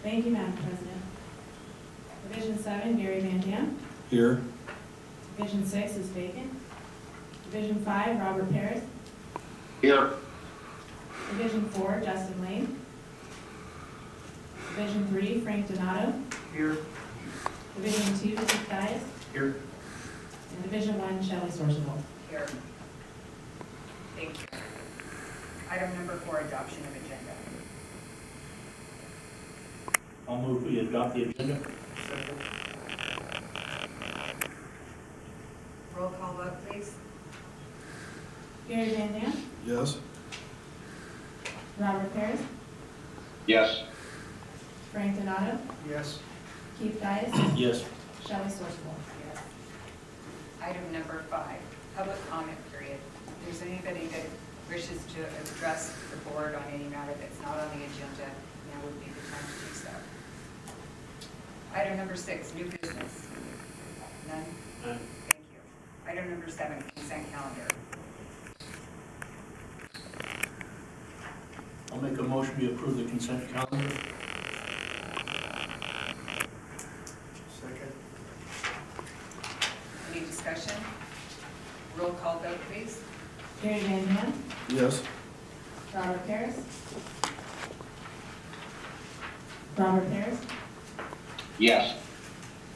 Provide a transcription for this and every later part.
Thank you, Madam President. Division 7, Gary Van Dam. Here. Division 6 is vacant. Division 5, Robert Paris. Here. Division 4, Justin Lane. Division 3, Frank Donato. Here. Division 2, Keith Dias. Here. And Division 1, Shelley Sorsable. Here. Thank you. Item number 4, adoption of agenda. I'll move we adopt the agenda. Second. Roll call vote, please. Gary Van Dam. Yes. Robert Paris. Yes. Frank Donato. Yes. Keith Dias. Yes. Shelley Sorsable. Yes. Item number 5, public comment period. If there's anybody that wishes to address the board on any matter that's not on the agenda, now would be the time to do so. Item number 6, new business. None? None. Thank you. Item number 7, consent calendar. I'll make a motion we approve the consent calendar. Second. Any discussion? Roll call vote, please. Gary Van Dam. Yes. Robert Paris. Robert Paris. Yes.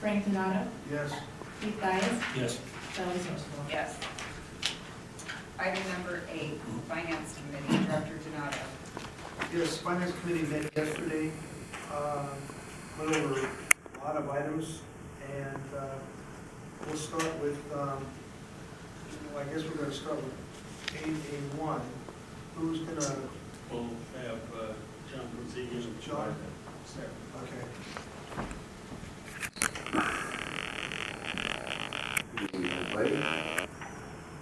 Frank Donato. Yes. Keith Dias. Yes. Shelley Sorsable. Yes. Item number 8, Finance Committee, Director Donato. Yes, Finance Committee met yesterday, went over a lot of items, and we'll start with, well, I guess we're gonna start with 8A1. Who's gonna, We'll have John Brazilian. John? Okay. Good evening, everybody.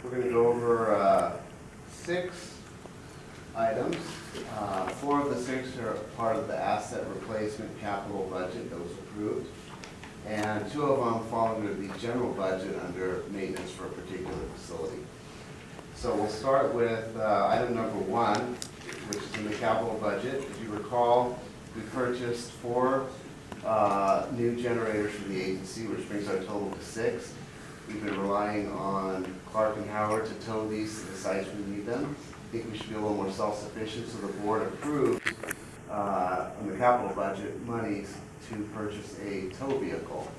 We're going to go over 6 items. 4 of the 6 are part of the asset replacement capital budget that was approved, and 2 of them fall under the general budget under maintenance for a particular facility. So we'll start with item number 1, which is in the capital budget. If you recall, we purchased 4 new generators for the agency, which brings our total to 6. We've been relying on Clark and Howard to tow these to the sites we need them. I think we should be a little more self-sufficient, so the board approved on the capital budget monies to purchase a tow vehicle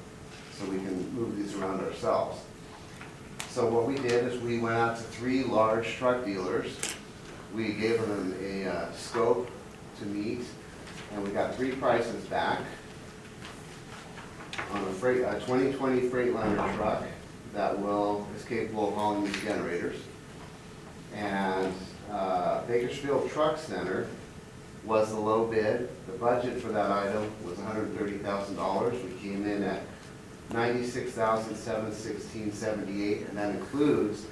so we can move these around ourselves. So what we did is we went out to 3 large truck dealers. We gave them a scope to meet, and we got 3 prices back on a 2020 Freightliner truck that is capable of hauling these generators. And Bakersfield Truck Center was the low bid. The budget for that item was $130,000. We came in at $96,716.78, and that includes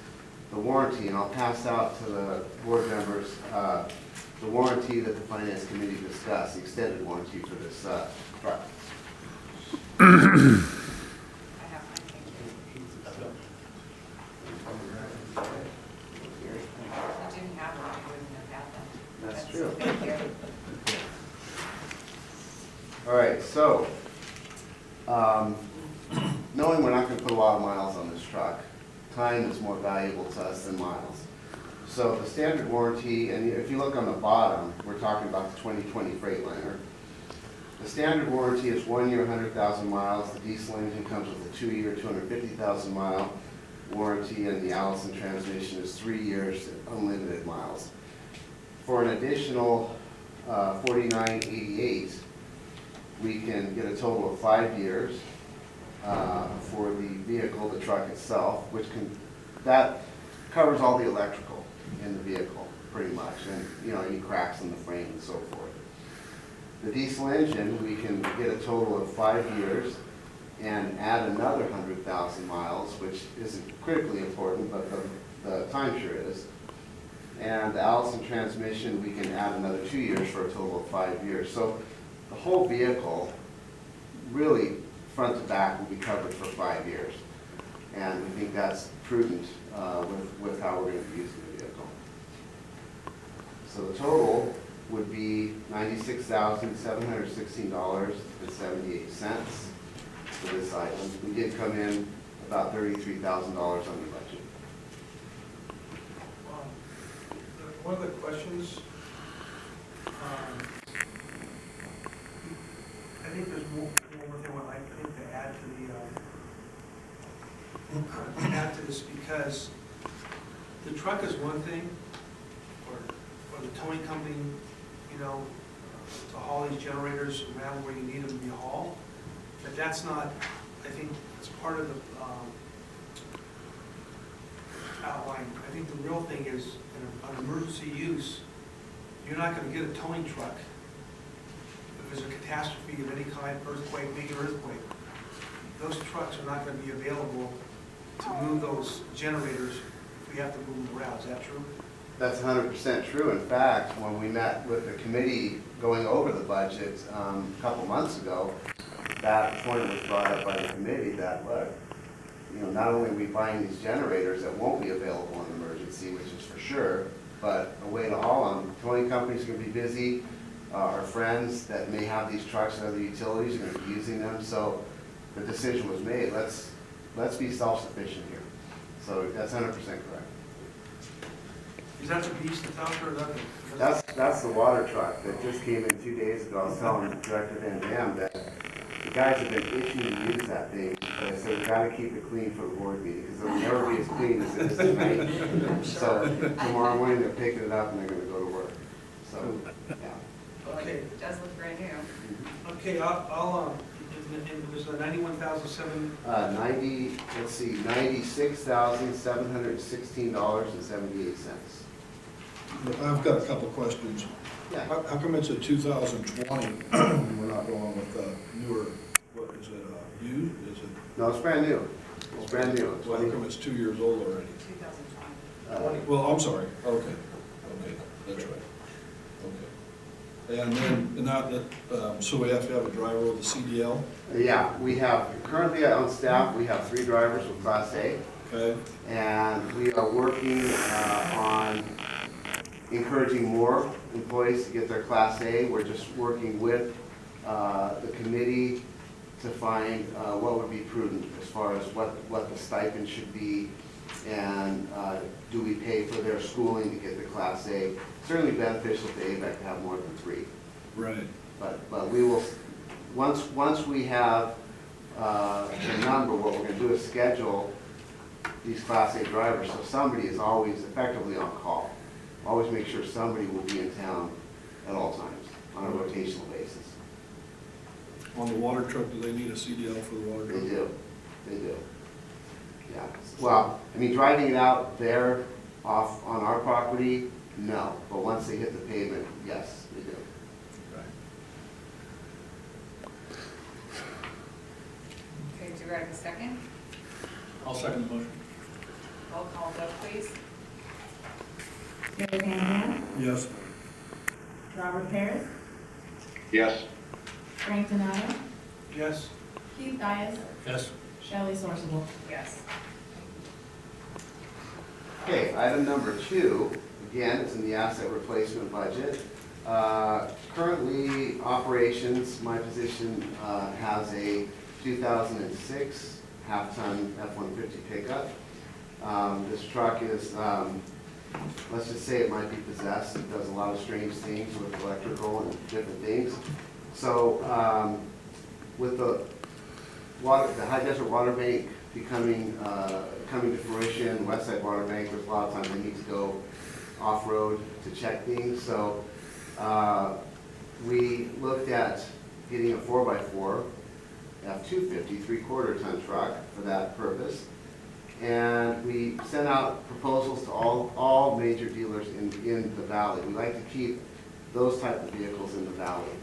the warranty. And I'll pass out to the board members the warranty that the Finance Committee discussed, the extended warranty for this truck. I have mine, thank you. If you didn't have one, you wouldn't have had them. That's true. Thank you. All right, so knowing we're not going to put a lot of miles on this truck, time is more valuable to us than miles. So the standard warranty, and if you look on the bottom, we're talking about the 2020 Freightliner. The standard warranty is 1 year, 100,000 miles. The diesel engine comes with a 2-year, 250,000 mile warranty, and the Allison transmission is 3 years, unlimited miles. For an additional $49.88, we can get a total of 5 years for the vehicle, the truck itself, that covers all the electrical in the vehicle pretty much, and any cracks in the frame and so forth. The diesel engine, we can get a total of 5 years and add another 100,000 miles, which isn't critically important, but the timeshare is. And the Allison transmission, we can add another 2 years for a total of 5 years. So the whole vehicle, really front to back, will be covered for 5 years. And we think that's prudent with how we're going to be using the vehicle. So the total would be $96,716.78 for this item. We did come in about $33,000 on the budget. One of the questions, I think there's one more thing I think to add to this, because the truck is one thing, or the towing company, you know, to haul these generators around where you need them to be hauled, but that's not, I think, it's part of the outline. I think the real thing is, in an emergency use, you're not gonna get a towing truck if there's a catastrophe of any kind, earthquake, big earthquake. Those trucks are not gonna be available to move those generators if we have to move them around. Is that true? That's 100% true. In fact, when we met with the committee going over the budget a couple months ago, that point was brought up by the committee that, look, you know, not only are we buying these generators that won't be available in emergency, which is for sure, but a way to haul them. Towing companies are going to be busy. Our friends that may have these trucks and other utilities are going to be using them. So the decision was made, let's be self-sufficient here. So that's 100% correct. Is that the beast that's out there? That's the water truck that just came in 2 days ago. I was telling Director Van Dam that the guys have been itching to use that thing, but I said, we gotta keep it clean for the board meeting, because it'll never be as clean as it is tonight. So tomorrow morning, they're picking it up and they're gonna go to work. So, yeah. Well, Okay. it does look brand new. Okay, it was 91,007. $96,716.78. I've got a couple of questions. Yeah. How come it's a 2020, we're not going with newer, what is it, used, is it? No, it's brand new. It's brand new. Well, how come it's 2 years old already? 2020. Well, I'm sorry, okay, that's right, okay. And then, so we have to have a driver with a CDL? Yeah, we have, currently on staff, we have 3 drivers with Class A. Okay, And we are working on encouraging more employees to get their Class A. We're just working with the committee to find what would be prudent as far as what the stipend should be, and do we pay for their schooling to get the Class A. Certainly beneficial to AVEK to have more than 3. right. But we will, once we have the number, what we're going to do is schedule these Class A drivers, so somebody is always effectively on call. Always make sure somebody will be in town at all times on a rotational basis. On the water truck, do they need a CDL for the water truck? They do. Yeah, well, I mean, driving it out there off on our property, no, but once they hit the pavement, yes, they do. Okay, do I have a second? I'll second the motion. Roll call vote, please. Gary Van Dam, Yes. Robert Paris, Yes. Frank Donato, Yes. Keith Dias, Yes. Shelley Sorsable. Yes. Okay, item number 2, again, it's in the asset replacement budget. Currently, operations, my position has a 2006 half-ton F-150 pickup. This truck is, let's just say it might be possessed. It does a lot of strange things with electrical and different things. So with the high desert water bank coming to fruition, West Side Water Bank, there's a lot of times they need to go off-road to check things. So we looked at getting a 4x4 F-250 3/4 ton truck for that purpose. And we sent out proposals to all major dealers in the valley. We like to keep those type of vehicles in the valley.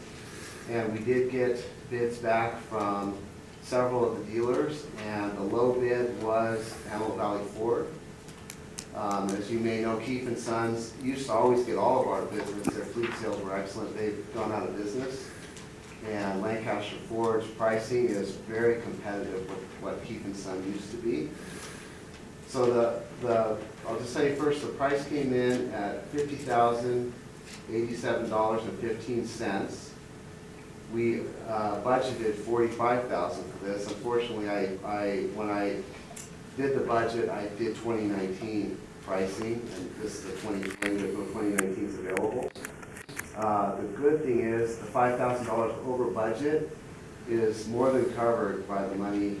And we did get bids back from several of the dealers, and the low bid was Antelope Valley Ford. As you may know, Keith and Sons used to always get all of our business. Their fleet sales were excellent. They've gone out of business. And Lancaster Ford's pricing is very competitive with what Keith and Son used to be. So I'll just say first, the price came in at $50,750 $87.15. We budgeted $45,000 for this. Unfortunately, when I did the budget, I did 2019 pricing, and this is the 2020, there's no 2019s available. The good thing is the $5,000 over budget is more than covered by the money,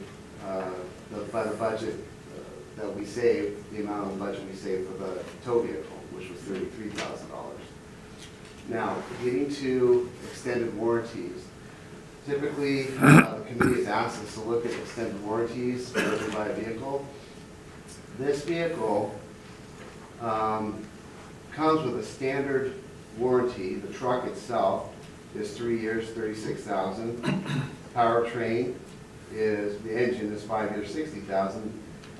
by the budget that we saved, the amount of budget we saved for the tow vehicle, which was $33,000. Now, getting to extended warranties. Typically, the committee has asked us to look at extended warranties when we buy a vehicle. This vehicle comes with a standard warranty. The truck itself is 3 years, $36,000. Powertrain is, the engine is 5 years, $60,000.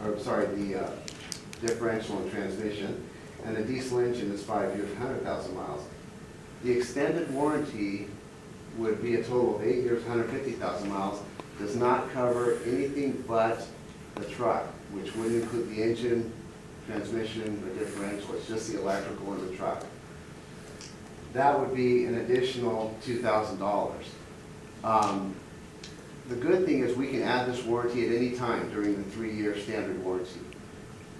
Or sorry, the differential and transmission. And the diesel engine is 5 years, 100,000 miles. The extended warranty would be a total of 8 years, 150,000 miles. Does not cover anything but the truck, which would include the engine, transmission, or differential. It's just the electrical in the truck. That would be an additional $2,000. The good thing is we can add this warranty at any time during the 3-year standard warranty.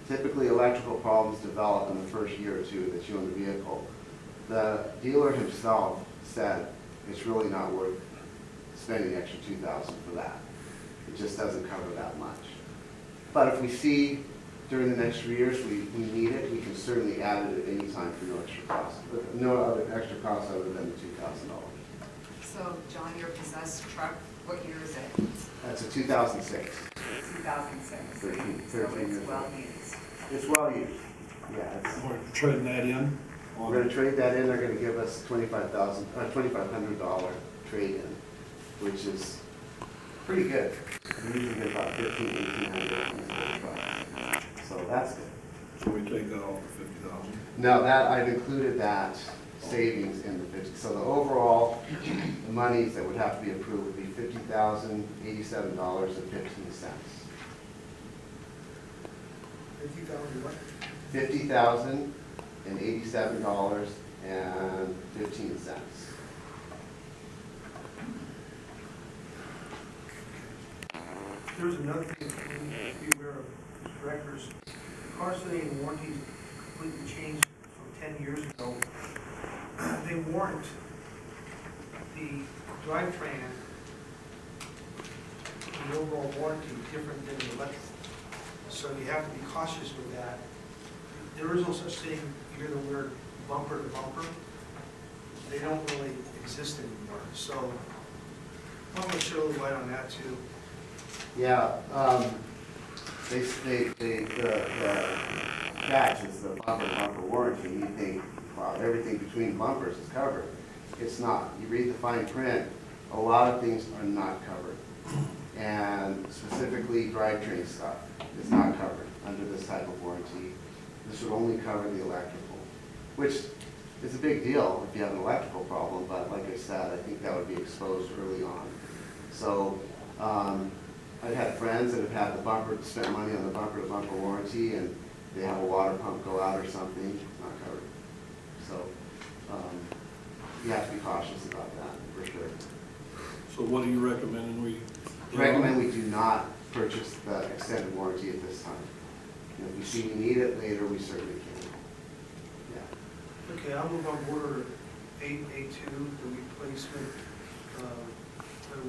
Typically, electrical problems develop in the first year or two that you own the vehicle. The dealer himself said it's really not worth spending the extra $2,000 for that. It just doesn't cover that much. But if we see during the next 3 years we need it, we can certainly add it at any time for no extra cost. No other extra cost other than the $2,000. So, John, your possessed truck, what year is it? That's a 2006. 2006. 13 So years it's old. well used. It's well used. Yeah, it's, We're trading that in. we're going to trade that in. They're going to give us $2,500 trade-in, which is pretty good. We usually get about $1,800. So that's good. So we take that off the 50,000. Now that I've included that savings in the 50. So the overall the monies that would have to be approved would be $50,087.15. $50,000 what? $50,087.15. There's another thing we need to be aware of, as directors. Cars sitting in warranties completely changed from 10 years ago. They warrant the drivetrain and the overall warranty different than the electrical. So you have to be cautious with that. There is no such thing, you hear the word bumper to bumper. They don't really exist anymore. So I'm going to show the light on that too. Yeah, the catch is the bumper warranty. You think, wow, everything between bumpers is covered. It's not. You read the fine print, a lot of things are not covered. And specifically drivetrain stuff is not covered under this type of warranty. This would only cover the electrical, which is a big deal if you have an electrical problem, but like I said, I think that would be exposed early on. So I've had friends that have had the bumper, spent money on the bumper-to-bumper warranty, and they have a water pump go out or something, it's not covered. So you have to be cautious about that, for sure. So what are you recommending we do? Recommend we do not purchase the extended warranty at this time. And if we see we need it later, we certainly can. Yeah. Okay, I'll move on order 8A2, the replacement,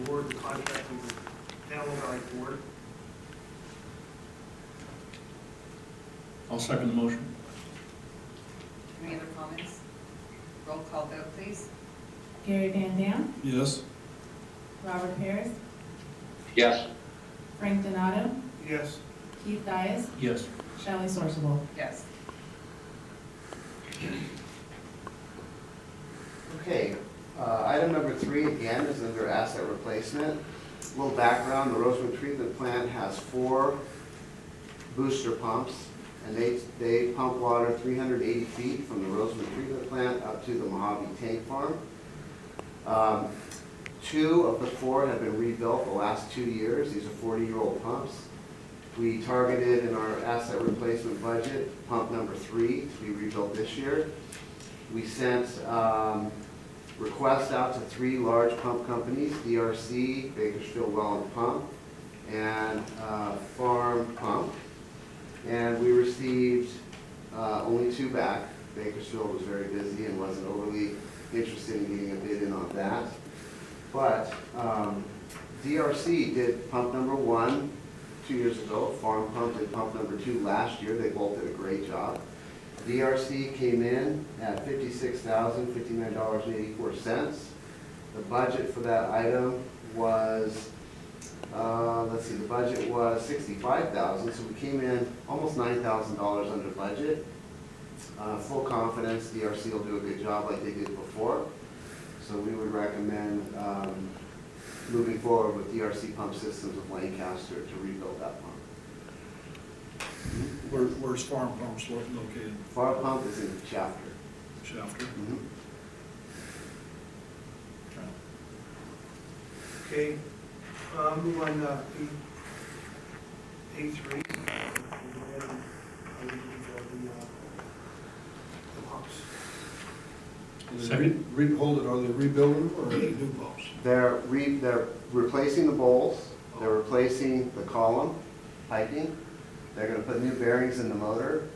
award the contract with the AVEK Board. I'll second the motion. Any other comments? Roll call vote, please. Gary Van Dam, Yes. Robert Harris, Yes. Frank Donato, Yes. Keith Dias, Yes. Shelley Sorsable. Yes. Okay, item number 3 again is under asset replacement. A little background, the Rosewood Treatment Plant has 4 booster pumps, and they pump water 380 feet from the Rosewood Treatment Plant up to the Mojave Tank Farm. 2 of the 4 have been rebuilt the last 2 years. These are 40-year-old pumps. We targeted in our asset replacement budget pump number 3 to be rebuilt this year. We sent requests out to 3 large pump companies, DRC, Bakersfield Well and Pump, and Farm Pump. And we received only 2 back. Bakersfield was very busy and wasn't overly interested in getting a bid in on that. But DRC did pump number 1 2 years ago. Farm Pump did pump number 2 last year. They both did a great job. DRC came in at $56,059.84. The budget for that item was, the budget was $65,000, so we came in almost $9,000 under budget. Full confidence DRC will do a good job like they did before. So we would recommend moving forward with DRC Pump Systems of Lancaster to rebuild that pump. Where's Farm Pumps located? Farm Pump is in Shafter. Shafter? Okay, move on to A3. The pumps. Second. Hold it, are they rebuilding or are they new pumps? They're replacing the bowls, they're replacing the column piping, they're gonna put new bearings in the motor,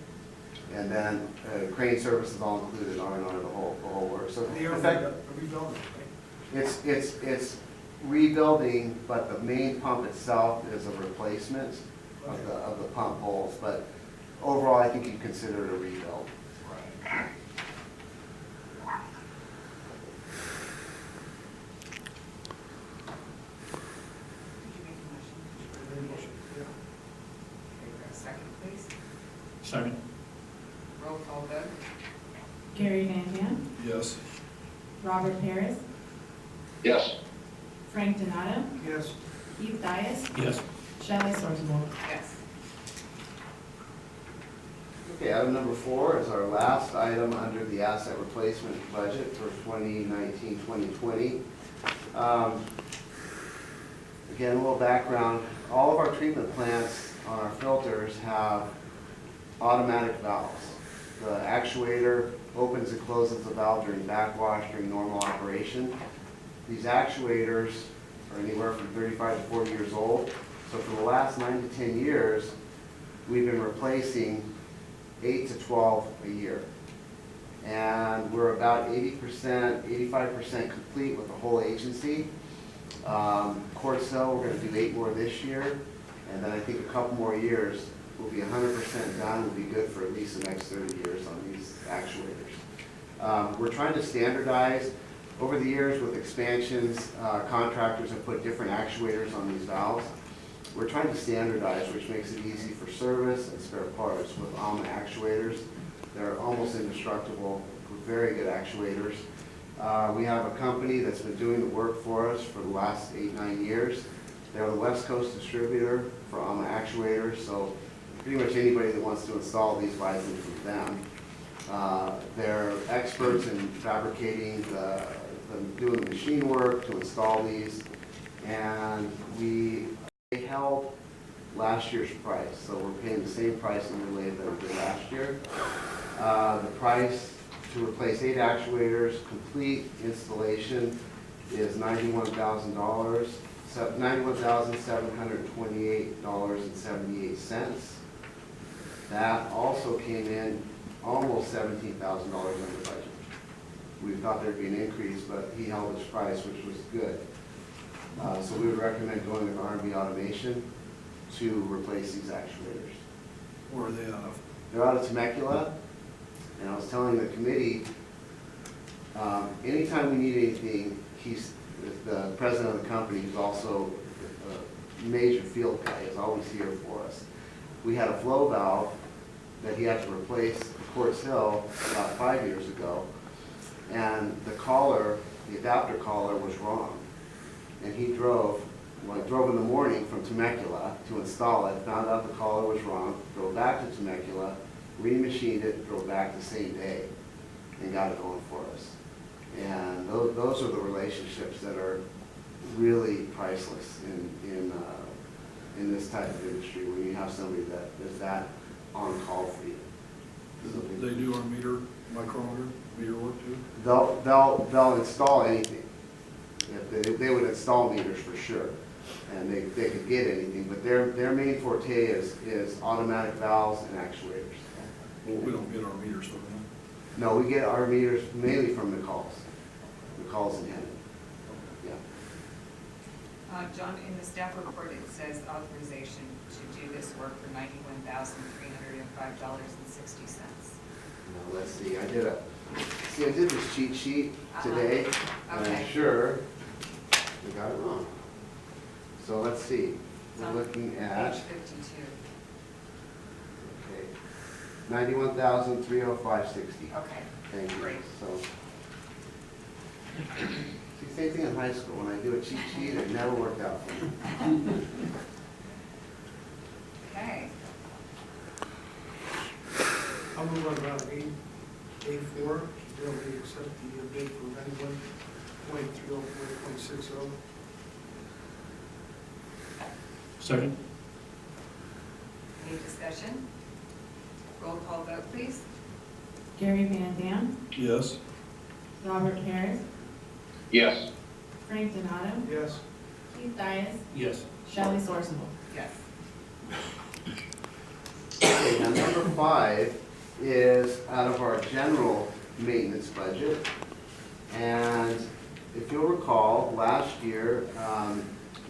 and then crane services all included, R&R, the whole work. So They are in fact, rebuilding, right? it's rebuilding, but the main pump itself is a replacement of the pump bowls. But overall, I think you consider it a rebuild. Right. Second, please. Second. Roll call vote. Gary Van Camp, Yes. Robert Harris, Yes. Frank Donato, Yes. Keith Dias, Yes. Shelley Sorsabol. Yes. Okay, item number 4 is our last item under the asset replacement budget for 2019-2020. Again, a little background. All of our treatment plants on our filters have automatic valves. The actuator opens and closes the valve during backwash, during normal operation. These actuators are anywhere from 35 to 40 years old. So for the last 9 to 10 years, we've been replacing 8 to 12 a year. And we're about 80%, 85% complete with the whole agency. Quartz Hill, we're going to do 8 more this year, and then I think a couple more years we'll be 100% done. We'll be good for at least the next 30 years on these actuators. We're trying to standardize. Over the years with expansions, contractors have put different actuators on these valves. We're trying to standardize, which makes it easy for service and spare parts with AMA actuators. They're almost indestructible, very good actuators. We have a company that's been doing the work for us for the last 8-9 years. They're the West Coast distributor for AMA actuators, so pretty much anybody that wants to install these buys them from them. They're experts in fabricating, doing the machine work to install these, and they held last year's price, so we're paying the same price in the lathe that we did last year. The price to replace 8 actuators, complete installation, is $91,000, $91,728.78. That also came in almost $17,000 under budget. We thought there'd be an increase, but he held his price, which was good. So we would recommend going with R&B Automation to replace these actuators. Where are they out of? They're out of Temecula, and I was telling the committee, anytime we need anything, he's the president of the company, who's also a major field guy, is always here for us. We had a flow valve that he had to replace at Quartz Hill about 5 years ago, and the collar, the adapter collar, was wrong. And he drove in the morning from Temecula to install it, found out the collar was wrong, drove back to Temecula, remachined it, drove back the same day, and got it going for us. And those are the relationships that are really priceless in this type of industry, when you have somebody that is that on call for you. They do our meter, micrometer? meter work too? They'll install anything. If they would install meters for sure, and they could get anything, but their main forte is automatic valves and actuators. Well, we don't get our meters from them. No, we get our meters mainly from McCall's in Henry. Yeah. John, in the staff report, it says authorization to do this work for $91,305.60. Now, let's see, I did this cheat sheet today, and I'm Okay. sure we got it wrong. So let's see, It's we're on looking at, Page 52. okay, 91,305.60. Okay. Thank you. Great. So, see, same thing in high school, when I do a cheat sheet, it never worked out for me. Okay. I'll move on around A4, they'll be accept the bid for 91.304.60. Second. Any discussion? Roll call vote, please. Gary Van Dam, Yes. Robert Harris, Yes. Frank Donato, Yes. Keith Dias, Yes. Shelley Sorsable. Yes. Okay, now number 5 is out of our general maintenance budget. And if you'll recall, last year,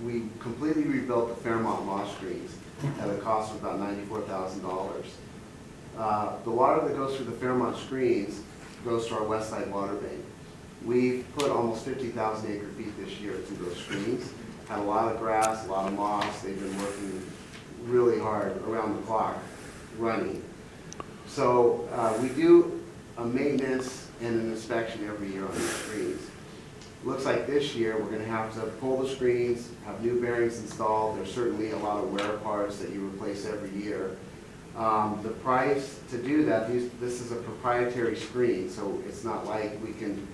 we completely rebuilt the Fairmont moss screens at a cost of about $94,000. The water that goes through the Fairmont screens goes to our west side water bank. We've put almost 50,000 acre feet this year through those screens. Had a lot of grass, a lot of moss. They've been working really hard around the clock running. So we do a maintenance and an inspection every year on these screens. Looks like this year we're going to have to pull the screens, have new bearings installed. There's certainly a lot of wear parts that you replace every year. The price to do that, this is a proprietary screen, so it's not like we can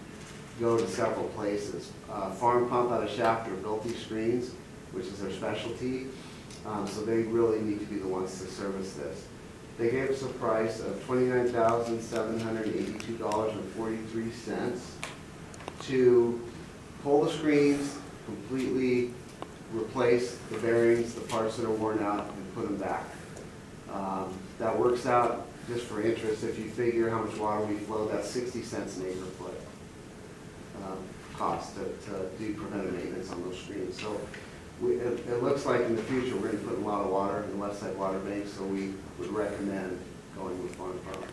go to several places. Farm Pump out of Shafter built these screens, which is their specialty, so they really need to be the ones to service this. They gave us a price of $29,782.43 to pull the screens, completely replace the bearings, the parts that are worn out, and put them back. That works out, just for interest, if you figure how much water we flow, that's 60 cents an acre foot cost to do preventive maintenance on those screens. So it looks like in the future we're going to put a lot of water in the west side water bank, so we would recommend going with Farm Pump.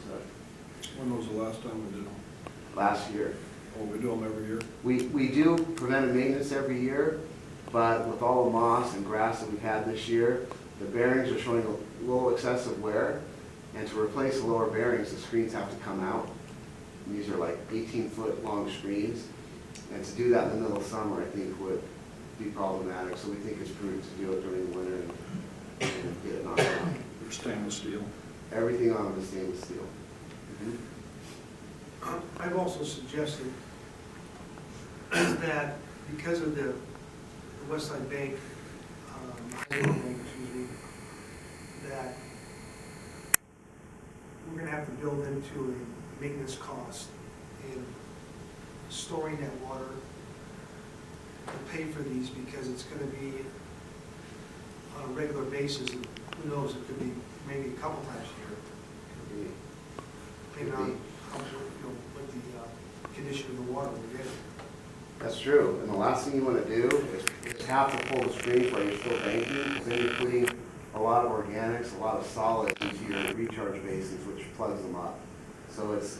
When was the last time we did them? Last year. Oh, we do them every year? We do preventive maintenance every year, but with all the moss and grass that we've had this year, the bearings are showing a little excessive wear, and to replace the lower bearings, the screens have to come out. And these are like 18-foot long screens, and to do that in the middle of summer, I think would be problematic. So we think it's prudent to do it during the winter and get it knocked out. They're stainless steel. Everything on them is stainless steel. I've also suggested that because of the West Side Bank, that we're gonna have to build into a maintenance cost in storing that water to pay for these, because it's gonna be on a regular basis, and who knows, it could be maybe a couple times a year, depending on how, what the condition of the water we're getting. That's true, and the last thing you want to do is have to pull the screen while you're still banking, because then you're putting a lot of organics, a lot of solids into your recharge basins, which plugs them up. So it's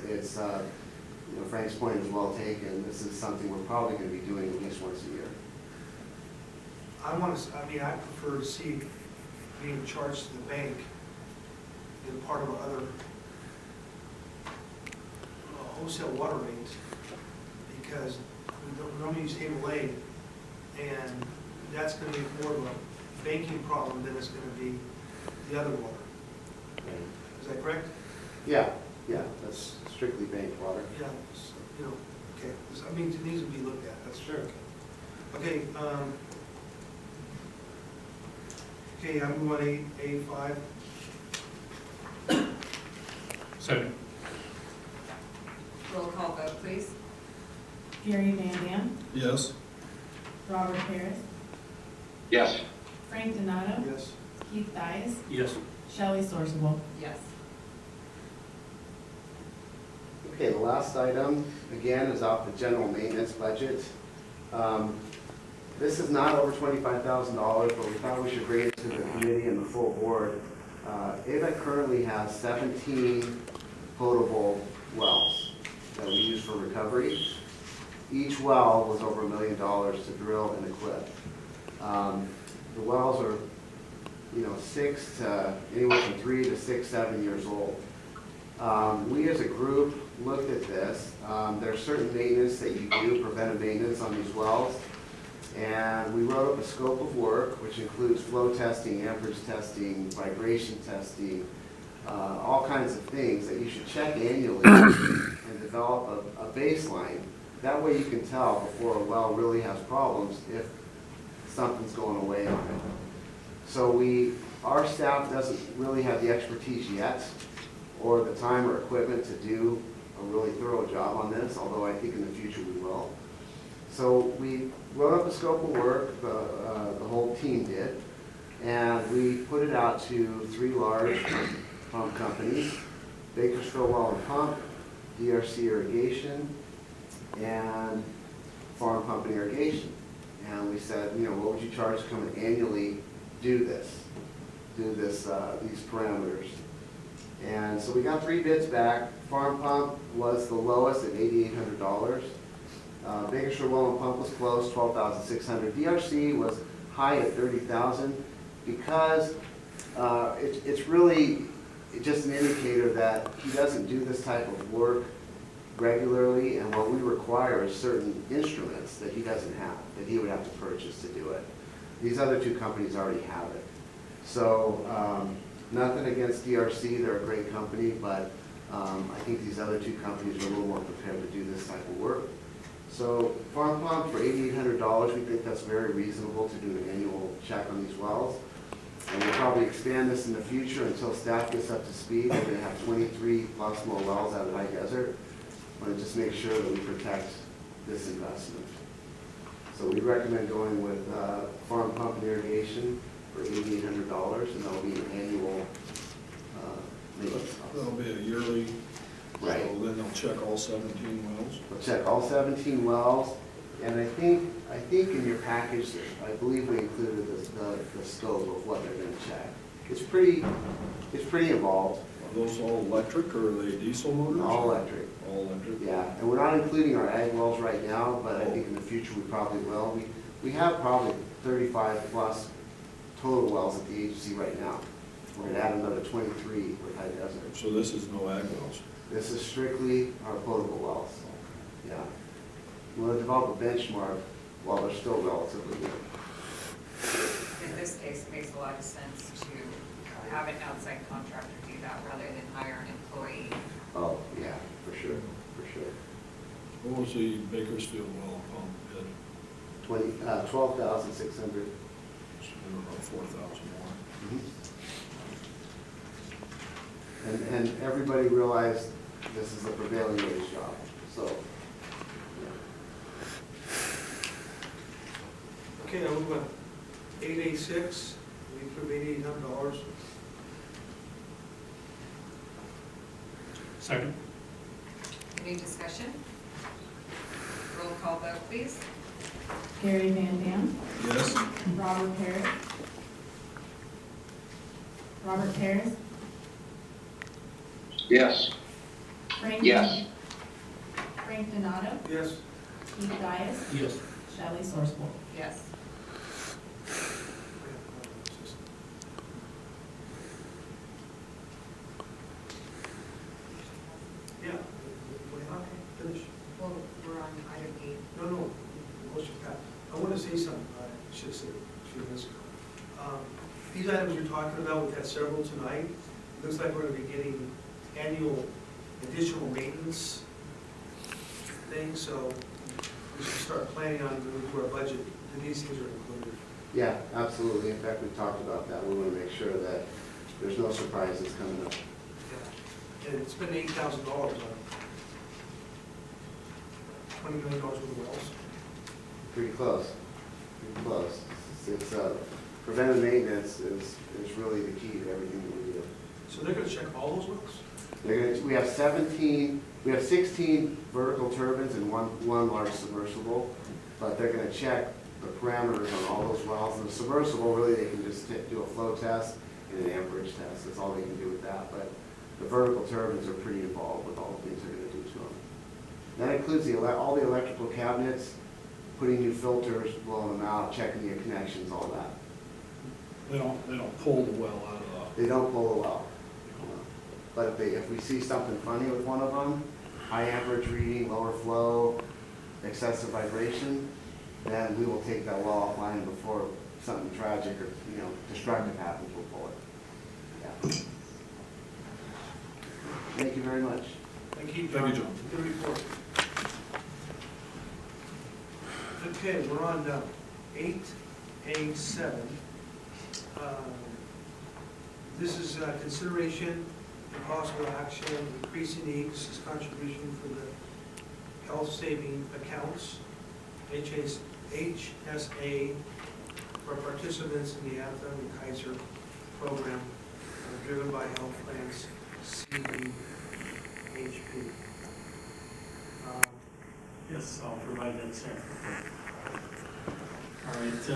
Frank's point is well taken. This is something we're probably going to be doing at least once a year. I prefer to see being charged to the bank in part of other wholesale water rates, because we don't use table A, and that's going to be more of a banking problem than it's going to be the other water. Is that correct? Yeah, that's strictly banked water. Yeah, so, okay. I mean, it needs to be looked at, that's Sure. okay. Okay, I'm going A5. Second. Roll call vote, please. Gary Van Dam, Yes. Robert Harris, Yes. Frank Donato, Yes. Keith Dias, Yes. Shelley Sorsable. Yes. Okay, the last item, again, is off the general maintenance budget. This is not over $25,000, but we thought we should bring it to the committee and the full board. AVEK currently has 17 potable wells that we use for recovery. Each well was over $1 million to drill and equip. The wells are, anywhere from 3 to 6, 7 years old. We as a group looked at this. There's certain maintenance that you do, preventive maintenance on these wells. And we wrote up a scope of work, which includes flow testing, amperage testing, vibration testing, all kinds of things that you should check annually and develop a baseline. That way you can tell before a well really has problems if something's going away on it. So our staff doesn't really have the expertise yet or the time or equipment to do a really thorough job on this, although I think in the future we will. So we wrote up a scope of work, the whole team did, and we put it out to 3 large pump companies, Bakersfield Well and Pump, DRC Irrigation, and Farm Pump and Irrigation. And we said, what would you charge to come and annually do this, these parameters? And so we got 3 bids back. Farm Pump was the lowest at $8,800. Bakersfield Well and Pump was close, $12,600. DRC was high at $30,000 because it's really just an indicator that he doesn't do this type of work regularly, and what we require is certain instruments that he doesn't have, that he would have to purchase to do it. These other 2 companies already have it. So nothing against DRC, they're a great company, but I think these other 2 companies are a little more prepared to do this type of work. So Farm Pump for $8,800, we think that's very reasonable to do an annual check on these wells. And we'll probably expand this in the future until staff gets up to speed. We're going to have 23 plus more wells out of High Desert. I want to just make sure that we protect this investment. So we recommend going with Farm Pump and Irrigation for $8,800, and that'll be an annual maintenance cost. That'll be a yearly. Right. So then they'll check all 17 wells. We'll check all 17 wells, and I think in your package, I believe we included the scope of what they're going to check. It's pretty involved. Are those all electric or are they diesel motors? All electric. All electric? Yeah, and we're not including our ag wells right now, but I think in the future we probably will. We have probably 35 plus total wells at the agency right now. We're going to add another 23 with High Desert. So this is no ag wells? This is strictly our potable wells. Yeah. We want to develop a benchmark while they're still relatively new. In this case, it makes a lot of sense to have an outside contractor do that rather than hire an employee. Oh, yeah, for sure, for sure. What was the Bakersfield well pump bid? 12,600. So they were about 4,000 more. And everybody realized this is a prevailing wage job, so. Yeah. Okay, I'll move on. 886, we approve $8,800. Second. Any discussion? Roll call vote, please. Gary Van Dam, Yes? Robert Harris. Robert Harris, Yes. Frank. Yes. Frank Donato, Yes. Keith Dias, Yes. Shelley Sorsable. Yes. Yeah. Finish. Well, we're on item 8. No, motion passed. I want to say something, I should say a few minutes ago. These items you're talking about, we've had several tonight. It looks like we're going to be getting annual additional maintenance things, so we should start planning on moving to our budget, and these things are included. Yeah, absolutely. In fact, we talked about that. We want to make sure that there's no surprises coming up. Yeah. And it's been $8,000 on it. $20 million worth of wells. Pretty close, pretty close. It's, preventive maintenance is really the key to everything that we do. So they're gonna check all those wells? We have 16 vertical turbines and one large submersible, but they're gonna check the parameters on all those wells. And the submersible, really, they can just do a flow test and an amperage test. That's all they can do with that. But the vertical turbines are pretty involved with all the things they're gonna do to them. That includes all the electrical cabinets, putting new filters, blowing them out, checking your connections, all that. They don't pull the well out of They don't pull the well. But if we see something funny with one of them, high amperage reading, lower flow, excessive vibration, then we will take that well offline before something tragic or, destructive happens, we'll pull it. Yeah. Thank you very much. Thank you, Thank John. you, John. Good report. Okay, we're on 8A7. This is consideration and possible action increasing the agency's contribution for the health saving accounts, HSA, for participants in the Anthem and Kaiser program driven by health plans, CDHP. Yes, I'll provide that staff report. All right,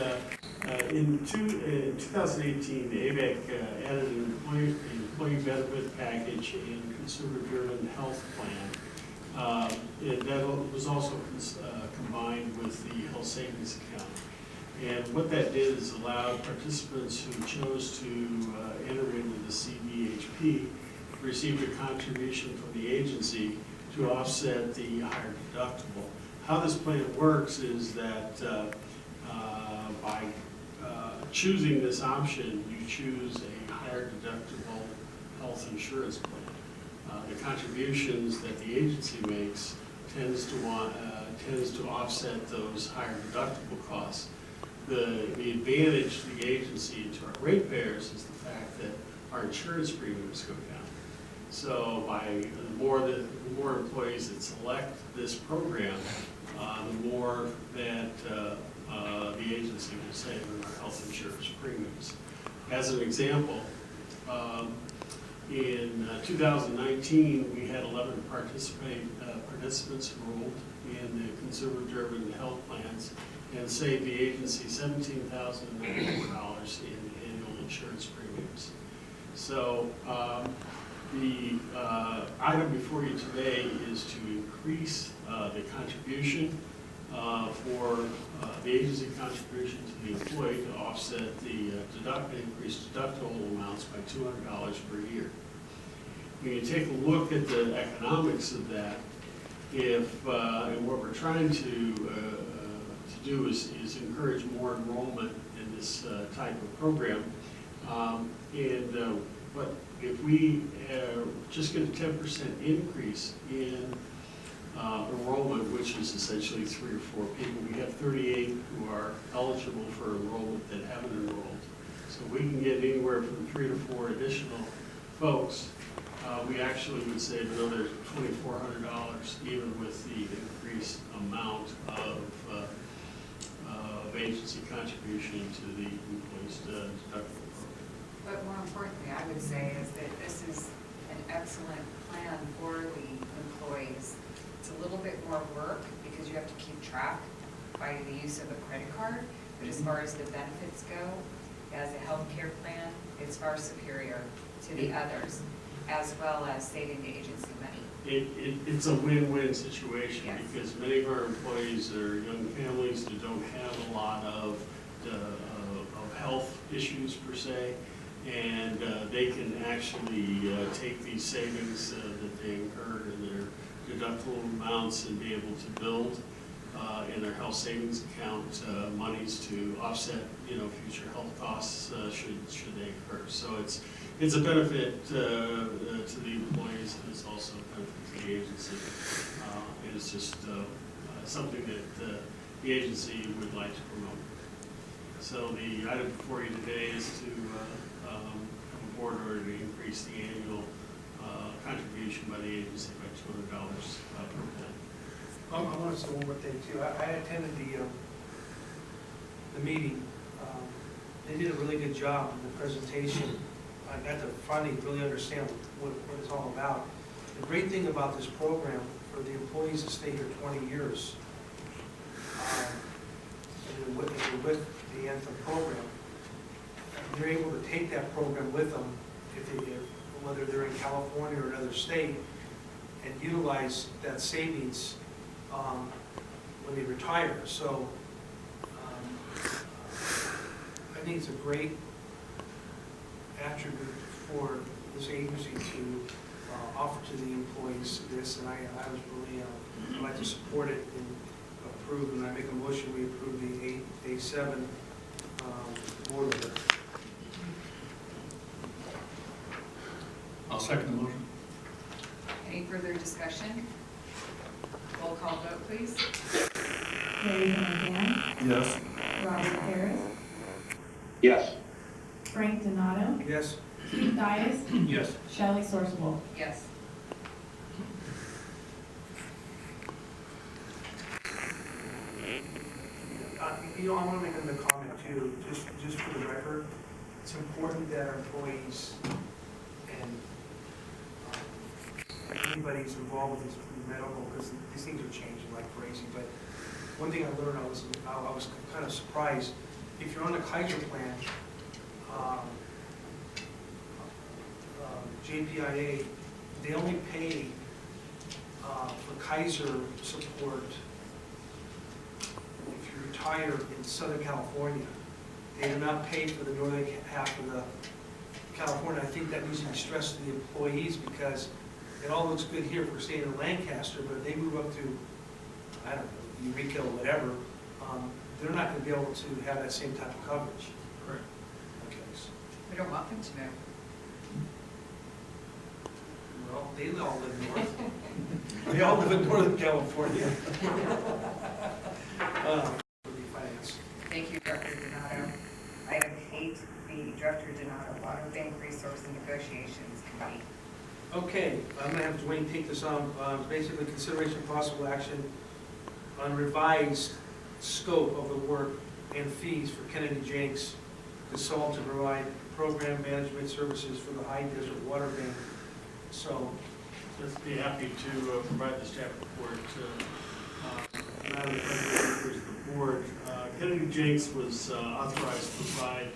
in 2018, the AVEK added an employee benefit package and consumer-driven health plan. That was also combined with the health savings account. And what that did is allowed participants who chose to enter into the CDHP received a contribution from the agency to offset the higher deductible. How this plan works is that by choosing this option, you choose a higher deductible health insurance plan. The contributions that the agency makes tends to offset those higher deductible costs. The advantage to the agency and to our ratepayers is the fact that our insurance premiums go down. So by the more employees that select this program, the more that the agency will save in our health insurance premiums. As an example, in 2019, we had 11 participants enrolled in the consumer-driven health plans and saved the agency $17,094 in annual insurance premiums. So the item before you today is to increase the contribution for the agency contribution to the employee to offset the increased deductible amounts by $200 per year. When you take a look at the economics of that, and what we're trying to do is encourage more enrollment in this type of program, but if we just get a 10% increase in enrollment, which is essentially 3 or 4 people, we have 38 who are eligible for enrollment that haven't enrolled. So we can get anywhere from 3 to 4 additional folks. We actually would save another $2,400 even with the increased amount of agency contribution to the employees' deductible program. But more importantly, I would say is that this is an excellent plan for the employees. It's a little bit more work because you have to keep track by the use of a credit card, but as far as the benefits go, as a health care plan, it's far superior to the others, as well as saving the agency money. It's a win-win situation, yes, because many of our employees are young families that don't have a lot of health issues per se, and they can actually take these savings that they incurred in their deductible amounts and be able to build in their health savings account monies to offset future health costs should they occur. So it's a benefit to the employees, and it's also a benefit to the agency. And it's just something that the agency would like to promote. So the item before you today is to have a board order to increase the annual contribution by the agency by $200 per plan. I want to say one more thing too. I attended the meeting. They did a really good job in the presentation. I got to finally really understand what it's all about. The great thing about this program for the employees that stay here 20 years, and they're with the Anthem program, they're able to take that program with them, whether they're in California or another state, and utilize that savings when they retire. So I think it's a great attribute for this agency to offer to the employees this, and I was really, I'd like to support it and approve, and I make a motion we approve the A7 board order. I'll second the motion. Any further discussion? Roll call vote, please. Larry Van, Yes. Robert Harris, Yes. Frank Donato, Yes? Keith Dias, Yes. Shelley Sorsable. Yes. I want to make another comment too, just for the record. It's important that our employees and anybody who's involved with these medical, because these things are changing like crazy. But one thing I learned, I was kind of surprised. If you're on the Kaiser plan, JPIA, they only pay for Kaiser support if you retire in Southern California. They do not pay for the northern half of the California. I think that needs to be stressed to the employees, because it all looks good here if we're staying in Lancaster, but if they move up to, I don't know, Eureka or whatever, they're not going to be able to have that same type of coverage. Correct. Okay. We don't want them to move. Well, they all live north. They all live in Northern California. Finance. Thank you, Director Donato. Item 8, the Director Donato Water Bank Resource and Negotiations Committee. Okay, I'm gonna have Dwayne take this on, basically consideration of possible action on revised scope of the work and fees for Kennedy Jenks Consultant to provide program management services for the High Desert Water Bank. So, Just be happy to provide the staff report. Madam President, members of the board, Kennedy Jenks was authorized to provide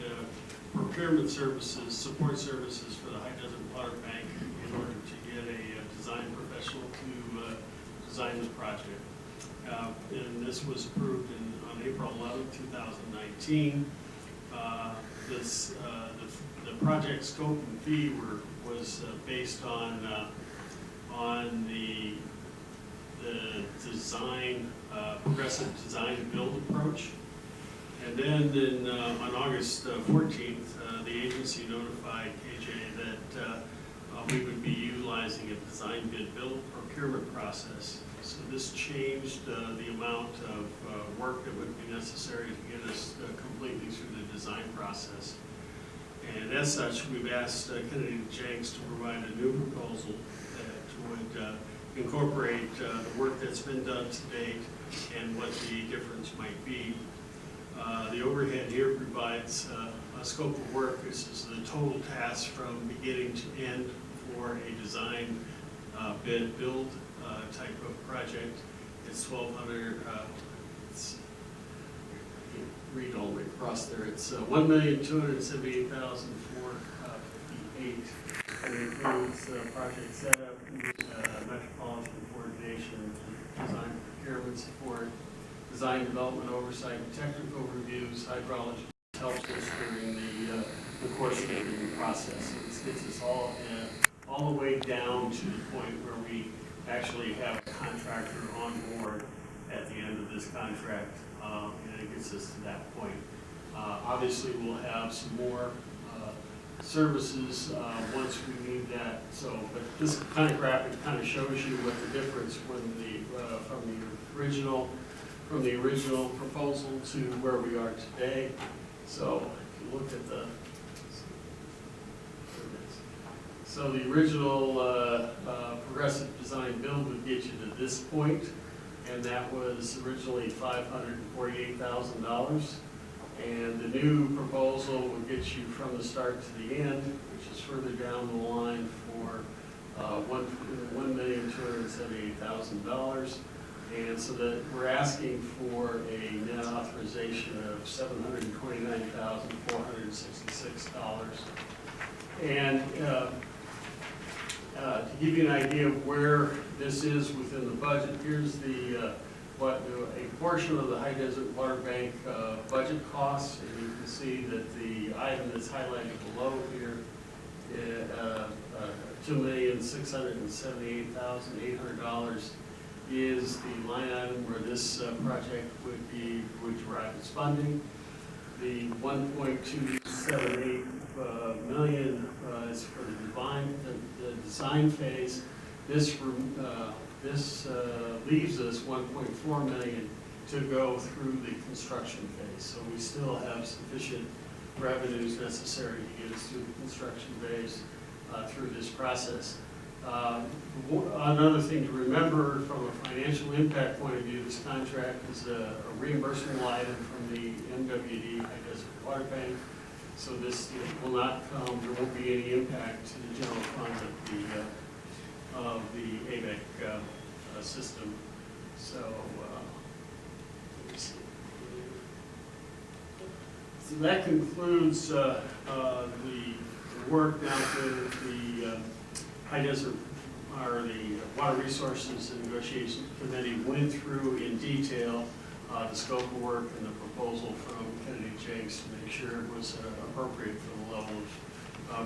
procurement services, support services for the High Desert Water Bank in order to get a design professional to design this project. And this was approved on April 11, 2019. The project scope and fee was based on the design, progressive design and build approach. And then on August 14th, the agency notified KJ that we would be utilizing a design bid build procurement process. So this changed the amount of work that would be necessary to get us completely through the design process. And as such, we've asked Kennedy Jenks to provide a new proposal that would incorporate the work that's been done to date and what the difference might be. The overhead here provides a scope of work. This is the total task from beginning to end for a design bid build type of project. It's 1,200. Read all the way across there. It's $1,278,458. It includes project setup, metropolitan coordination, design procurement support, design development oversight, technical reviews, hydrology helps us during the course of the process. It gets us all the way down to the point where we actually have a contractor on board at the end of this contract, and it gets us to that point. Obviously, we'll have some more services once we need that. So, but this kind of graphic kind of shows you what the difference from the original proposal to where we are today. So, if you look at the original progressive design build would get you to this point. and that was originally $548,000. And the new proposal will get you from the start to the end, which is further down the line for $1,278,000. And so that we're asking for a net authorization of $729,466. And to give you an idea of where this is within the budget, here's the a portion of the High Desert Water Bank budget costs, and you can see that the item that's highlighted below here, $2,678,800, is the line item where this project would derive its funding. The 1.278 million is for the design phase. This leaves us 1.4 million to go through the construction phase. So we still have sufficient revenues necessary to get us through the construction phase through this process. Another thing to remember from a financial impact point of view, this contract is a reimbursable item from the MWD, High Desert Water Bank. So this will not come, there won't be any impact to the general fund of the AVEK system. So, let me see. So that concludes the work down to the High Desert, or the Water Resources and Negotiation Committee went through in detail the scope of work and the proposal from Kennedy Jakes to make sure it was appropriate for the level of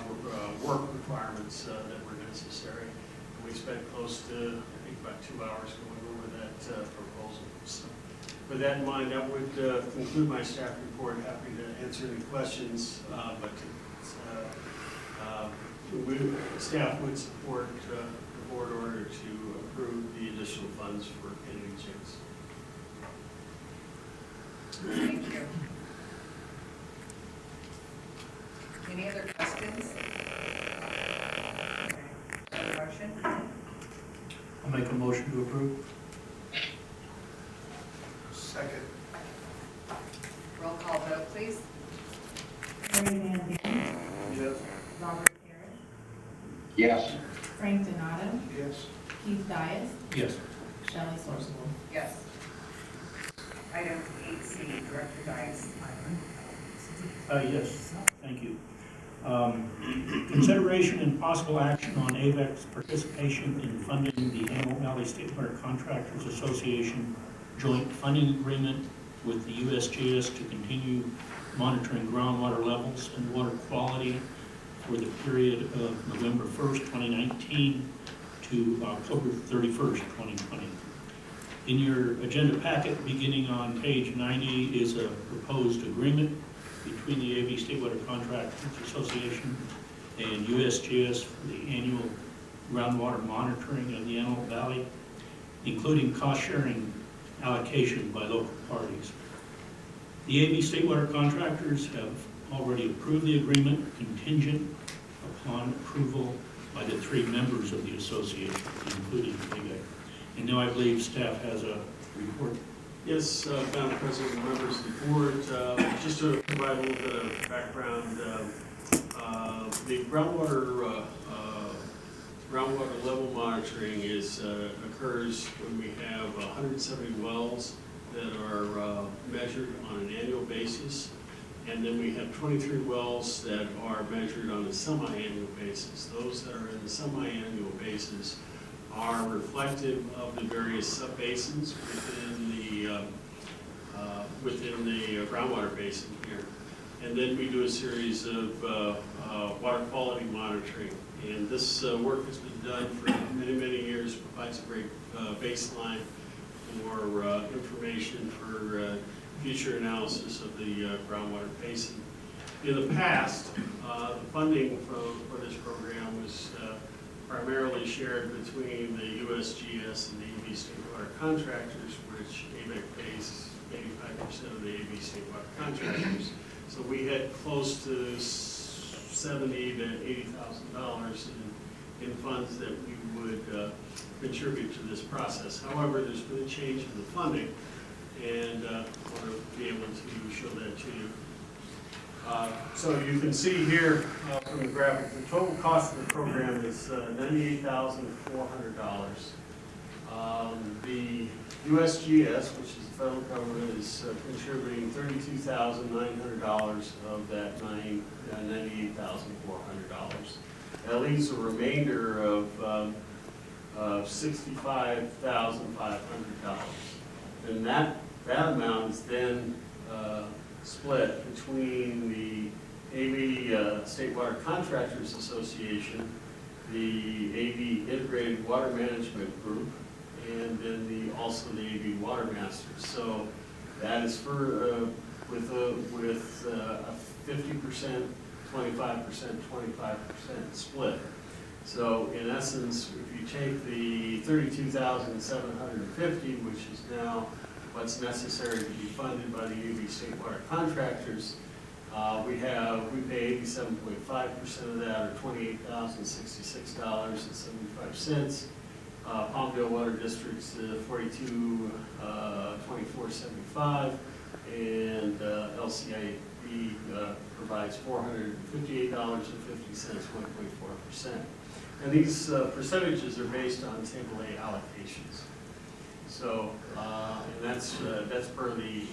work requirements that were necessary. And we spent close to, I think, about 2 hours going over that proposal. So with that in mind, that would conclude my staff report. Happy to answer any questions, staff would support the board order to approve the additional funds for Kennedy Jakes. Thank you. Any other questions? Okay. Motion? I'll make a motion to approve. Second. Roll call vote, please. Mary Van Buren, Yes. Robert Parrish, Yes. Frank Donato, Yes. Keith Dias, Yes. Shelley Sorsable. Yes. Item 8C, Director Dias. Yes, thank you. Consideration and possible action on AVEK's participation in funding the Antelope Valley State Water Contractors Association joint funding agreement with the USGS to continue monitoring groundwater levels and water quality for the period of November 1st, 2019 to October 31st, 2020. In your agenda packet, beginning on page 90, is a proposed agreement between the AV State Water Contractors Association and USGS for the annual groundwater monitoring of the Antelope Valley, including cost-sharing allocation by local parties. The AV State Water Contractors have already approved the agreement contingent upon approval by the 3 members of the association, including AVEK. And now I believe staff has a report. Yes, Madam President, members of the board, just to provide a little bit of background, the groundwater level monitoring occurs when we have 170 wells that are measured on an annual basis, and then we have 23 wells that are measured on a semi-annual basis. Those that are in the semi-annual basis are reflective of the various sub-basins within the groundwater basin here. And then we do a series of water quality monitoring. And this work has been done for many, many years, provides a great baseline for information for future analysis of the groundwater basin. In the past, the funding for this program was primarily shared between the USGS and the AV State Water Contractors, which AVEK pays 85% of the AV State Water Contractors. So we had close to $70,000 to $80,000 in funds that we would contribute to this process. However, there's been a change in the funding, and I want to be able to show that to you. So you can see here from the graphic, the total cost of the program is $98,400. The USGS, which is the federal government, is contributing $32,900 of that $98,400. That leaves a remainder of $65,500. And that amount is then split between the AV State Water Contractors Association, the AV Integrated Water Management Group, and then also the AV Water Masters. So that is for with a 50%, 25%, 25% split. So in essence, if you take the $32,750, which is now what's necessary to be funded by the AV State Water Contractors, we pay 87.5% of that, or $28,066.75. Palmdale Water District's $42,2475, and LCIB provides $458.50, 1.4%. And these percentages are based on Table A allocations. So, and that's per the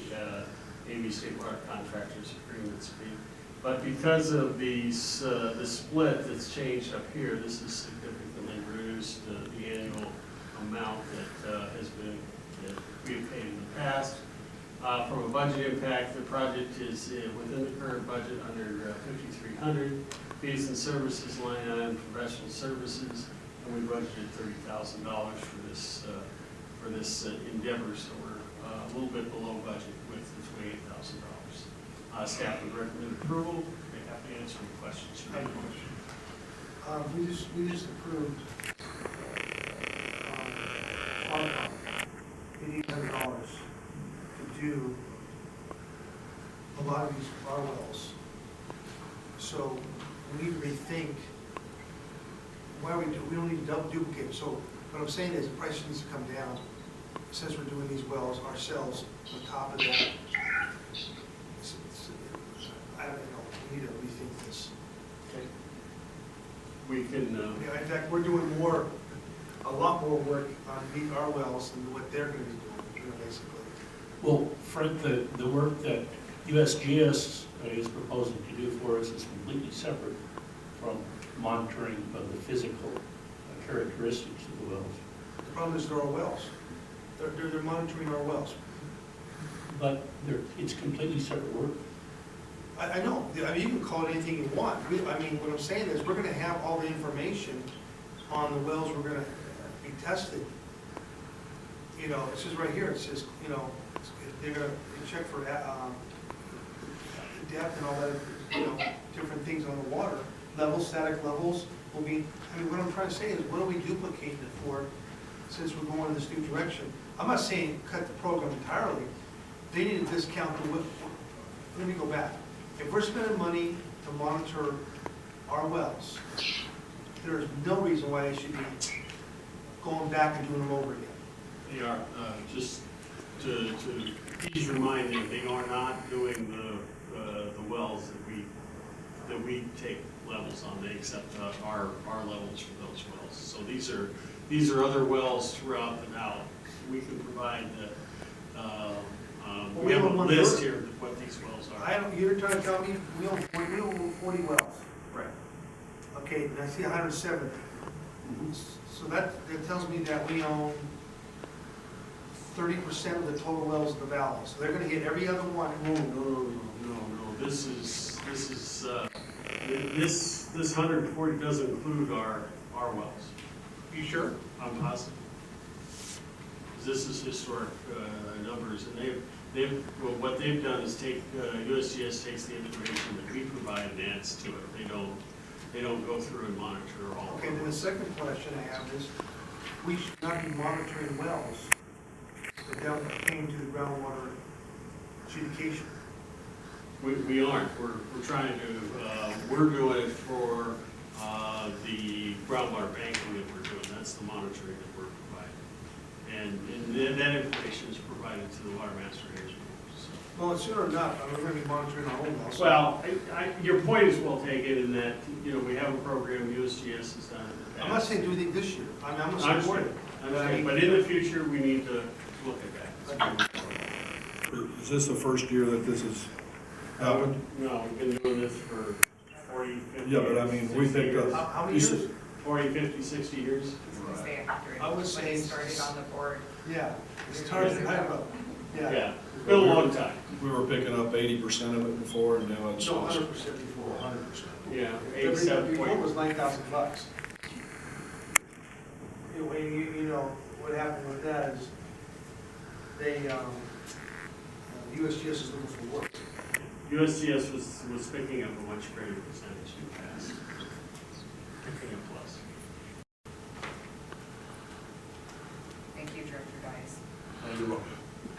AV State Water Contractors Agreements fee. But because of these, the split that's changed up here, this has significantly reduced the annual amount that has been we have paid in the past. From a budget impact, the project is within the current budget under 5,300. Fees and services line item, professional services, and we budgeted $30,000 for this endeavor, so we're a little bit below budget with the $28,000. Staff would recommend approval. They have to answer any questions. I have a question. We just approved $800 to do a lot of these our wells. So we need to rethink why we don't need to double duplicate. So what I'm saying is the price needs to come down since we're doing these wells ourselves. On top of that, I don't know, we need to rethink this. Okay. We can. Yeah, in fact, we're doing a lot more work on our wells than what they're going to be doing, basically. Well, Fred, the work that USGS is proposing to do for us is completely separate from monitoring of the physical characteristics of the wells. The problem is they're our wells. They're monitoring our wells. But it's completely separate work. I know. I mean, you can call it anything you want. I mean, what I'm saying is we're going to have all the information on the wells we're going to be tested. You know, it says right here, it says, you know, they're going to check for depth and all that, you know, different things on the water. Levels, static levels will be, I mean, what I'm trying to say is, what are we duplicating it for since we're going in this new direction? I'm not saying cut the program entirely. They need to discount the, let me go back. If we're spending money to monitor our wells, there's no reason why they should be going back and doing them over again. They are, just to ease your mind, they are not doing the wells that we take levels on. They accept our levels for those wells. So these are other wells throughout the valley. We can provide the we have a list here of what these wells are. You're trying to tell me we own 40 wells. Right. Okay, and I see 170. Mm-hmm. So that tells me that we own 30% of the total wells in the valley. So they're going to hit every other one. No. This 140 doesn't include our wells. You sure? I'm positive. This is historic numbers, and what they've done is USGS takes the information that we provide and adds to it. They don't go through and monitor all. Okay, then the second question I have is, we should not be monitoring wells that don't came to the groundwater adjudication. We aren't. We're trying to. We're doing it for the groundwater banking that we're doing. That's the monitoring that we're providing. And then that information is provided to the water master here as well. So. Well, sooner or not, we're gonna be monitoring our own wells. Well, your point is well taken in that, you know, we have a program, USGS has done it in the past. I'm not saying do anything this year, I'm I gonna support it. understand, but in the future, we need to look at that. Is this the first year that this has happened? No, we've been doing this for 40, 50 Yeah, but I mean, we 60 picked years. up. How many you years? said- 40, 50, 60 years. I was gonna say after I would when say it started on the board. Yeah, it's started, I don't know, yeah. Yeah, it's been a long time. We were picking up 80% of it before, and now it's. No, 100% before. 100%. Yeah, Before 87 it was $9,000. You know, what happened with that is they, USGS is looking for work. USGS was picking up a much greater percentage in the past. Picking up plus. Thank you, Director Dice. You're welcome.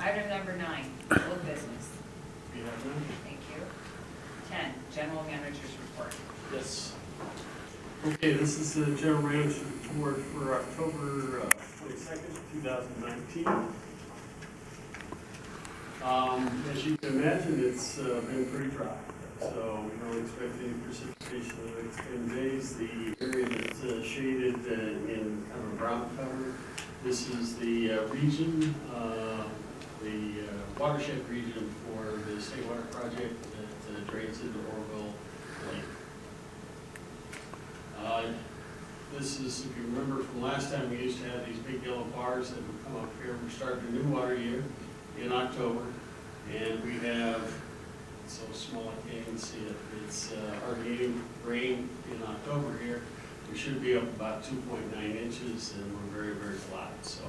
Item number 9, old business. You have none? Thank you. 10, general manager's report. Yes. Okay, this is the general manager's report for October 22nd, 2019. As you can imagine, it's been pretty dry, so we don't expect any precipitation in the next 10 days. The area that's shaded in kind of a brown cover, this is the region, the watershed region for the state water project that drains into Orville Lake. This is, if you remember from last time, we used to have these big yellow bars that would come up here. We're starting a new water year in October, and we have, it's so small I can't even see it, it's our meeting rain in October here. We should be up about 2.9 inches, and we're very, very flat. So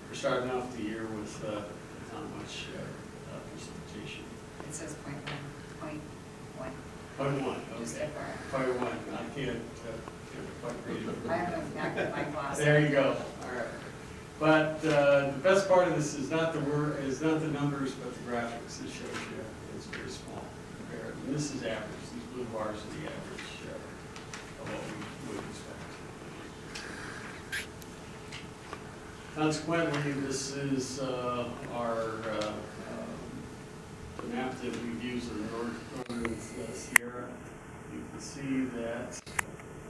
we're starting off the year with not much precipitation. It says point 1. Point one, Just okay. FYI. Point one, I can't quite read it. I have a magnifying glass. There you go, all right. But the best part of this is not the numbers, but the graphics. This shows you it's very small compared. And this is average. These blue bars are the average of what we would expect. Consequently, this is our the map that we've used in the northern Sierra. You can see that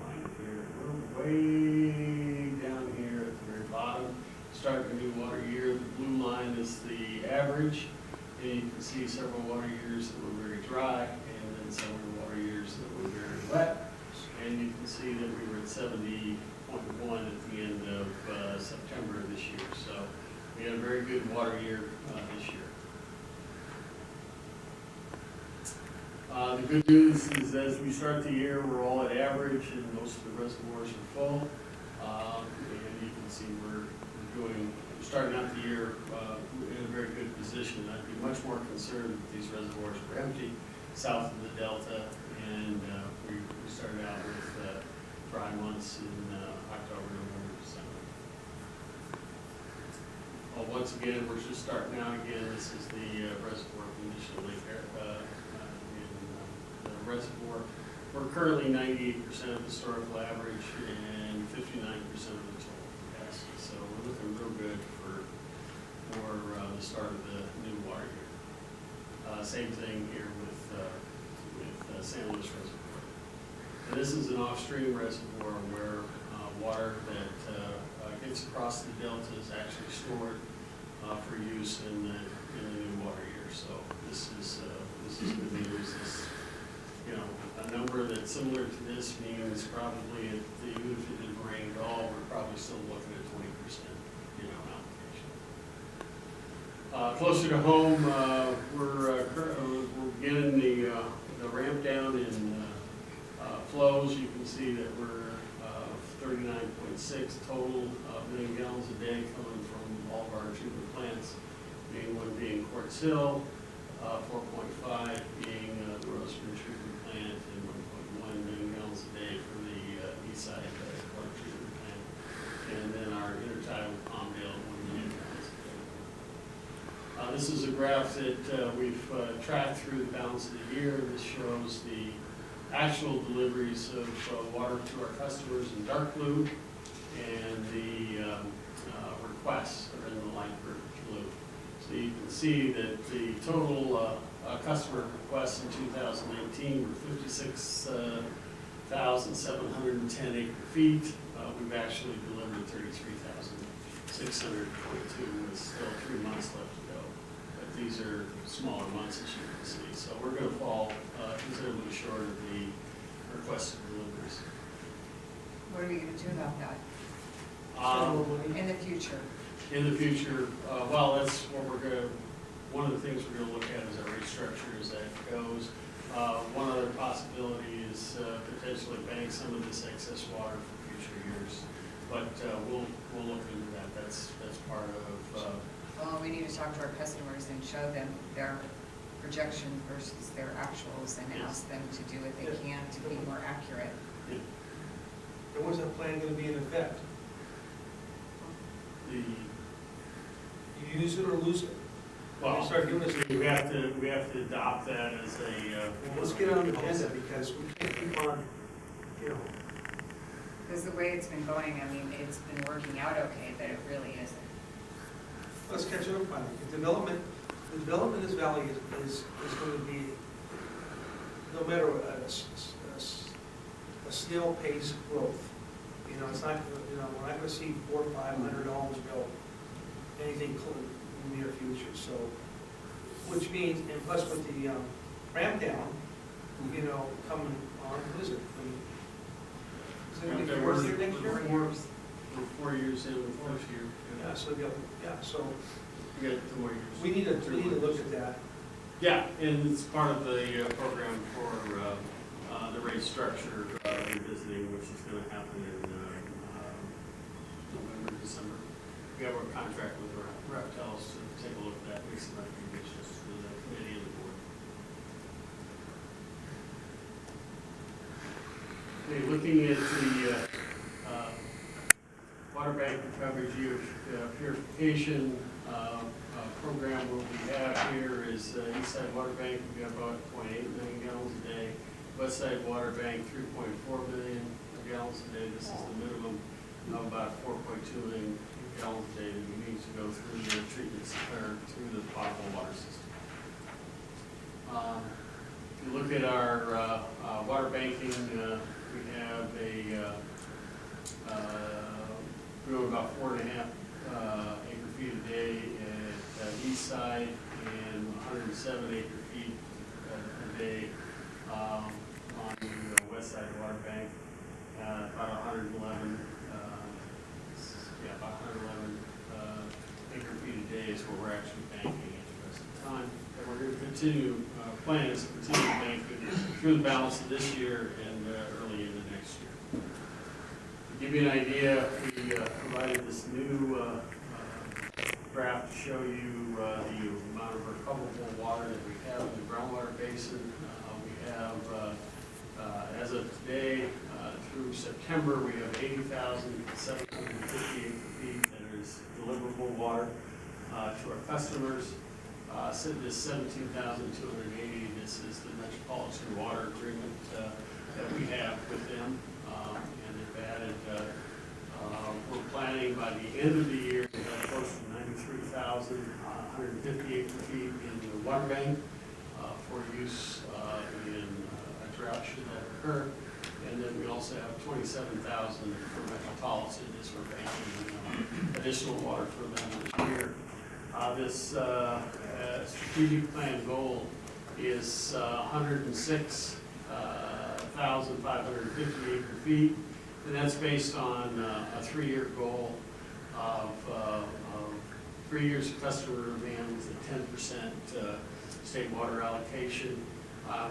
line here. We're way down here at the very bottom. Starting a new water year. The blue line is the average, and you can see several water years that were very dry, and then several water years that were very wet. And you can see that we were at 70.1 at the end of September of this year. So we had a very good water year this year. The good news is as we start the year, we're all at average, and most of the reservoirs are full. And you can see we're starting out the year in a very good position. I'd be much more concerned if these reservoirs were empty south of the delta, and we started out with dry months in October, November, December. Once again, we're just starting out again. This is the reservoir condition lake in the reservoir. We're currently 98% of historical average and 59% of the total capacity. So we're looking real good for the start of the new water year. Same thing here with San Luis Reservoir. And this is an off-stream reservoir where water that gets across the delta is actually stored for use in the new water year. So this is good news. This, a number that's similar to this means probably even if it didn't rain at all, we're probably still looking at 20%, allocation. Closer to home, we're getting the ramp down in flows. You can see that we're 39.6 total million gallons a day coming from all of our treatment plants, one being Quartz Hill, 4.5 being the Roseman treatment plant, and 1.1 million gallons a day for the east side water treatment plant, and then our intertidal Palmdale, 1 million gallons a day. This is a graph that we've tracked through the balance of the year. This shows the actual deliveries of water to our customers in dark blue, and the requests are in the light blue. So you can see that the total customer requests in 2019 were 56,710 acre feet. We've actually delivered 33,622 with still 3 months left to go. But these are smaller months, as you can see. So we're going to fall considerably short of the requested deliveries. What are we gonna do about that in the future? In the future, well, that's what we're going to, one of the things we're going to look at is our rate structure as that goes. One other possibility is potentially bank some of this excess water for future years. But we'll look into that. That's part of. Well, we need to talk to our customers and show them their projection versus their actuals and ask them to do what they can to be more accurate. Yeah. And when's that plan gonna be in effect? The You use it or lose it? well, Start doing this. we have to adopt that as a. Well, let's get on the agenda, because we can't keep on, you know, Because the way it's been going, I mean, it's been working out okay, but it really isn't. let's catch up on it. The development is valley is going to be, no matter what, a snail pace growth. You know, it's not, you know, we're not going to see 400 or 500 homes built, anything in the near future. So, which means, and plus with the ramp down, you know, coming on, what is it? Is it going to be We're next year? 4 years in, the first year. Yeah, so, so We got 2 more years. we need to look at that. Yeah, and it's part of the program for the rate structure revisiting, which is going to happen in November, December. We have our contract with Reptiles to take a look at that, make some recommendations to the committee and the board. Okay, looking at the water bank recovery purification program, what we have here is East Side Water Bank, we have about 0.8 million gallons a day. West Side Water Bank, 3.4 million gallons a day. This is the minimum of about 4.2 million gallons a day that we need to go through the treatments or through the potable water system. If you look at our water banking, we have we're about 4.5 acre feet a day at East Side and 107 acre feet a day on the West Side Water Bank. About 111 acre feet a day is what we're actually banking at the present time. And we're going to continue, plan is to continue banking through the balance of this year and early into next year. To give you an idea, we provided this new graph to show you the amount of recoverable water that we have in the groundwater basin. We have, as of today, through September, we have 80,750 acre feet that is deliverable water to our customers. This 17,280, this is the Metropolitan Water Agreement that we have with them, and they've added, we're planning by the end of the year to have close to 93,150 acre feet in the water bank for use in a drought should that occur. And then we also have 27,000 for Metropolitan as we're banking additional water for them this year. This strategic plan goal is 106,550 acre feet, and that's based on a 3-year goal of 3 years of customer demand with a 10% state water allocation.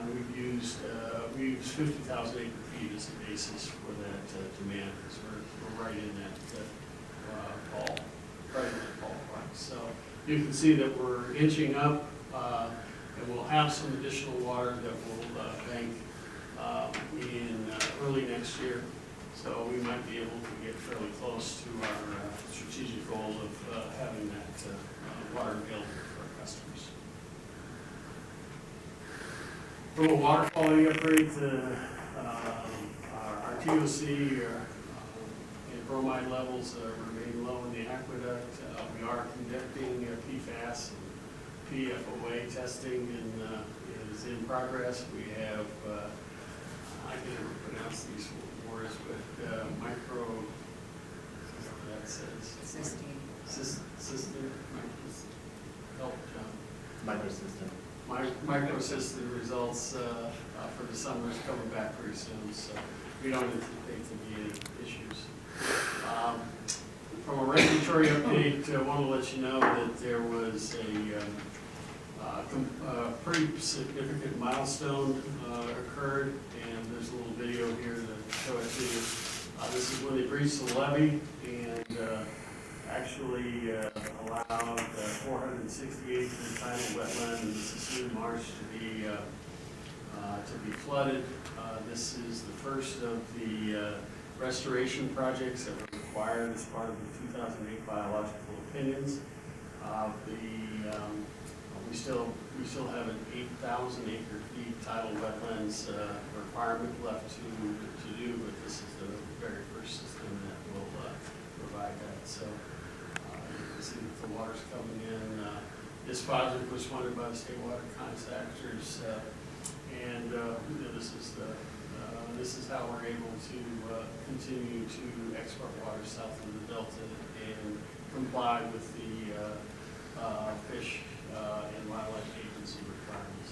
We've used 50,000 acre feet as a basis for that demand, because we're right in that ballpark. So you can see that we're inching up, and we'll have some additional water that we'll bank in early next year. So we might be able to get fairly close to our strategic goal of having that water available for our customers. From a water quality upgrade to our TOC and bromide levels remain low in the aqueduct. We are conducting PFAS and PFOA testing and is in progress. We have, I can never pronounce these words, but that says. System, help, John. Microsystem results for the summer is coming back very soon, so we don't anticipate to be any issues. From a regulatory update, I want to let you know that there was a pretty significant milestone occurred, and there's a little video here to show it to you. This is when they breached the levee and actually allowed 468 tidal wetland in the Sassoon Marsh to be flooded. This is the first of the restoration projects that were required as part of the 2008 biological opinions. We still have an 8,000 acre feet tidal wetlands requirement left to do, but this is the very first system that will provide that. So you can see that the water's coming in. This project was funded by the state water contractors, and this is how we're able to continue to export water south of the Delta and comply with the Fish and Wildlife Agency requirements.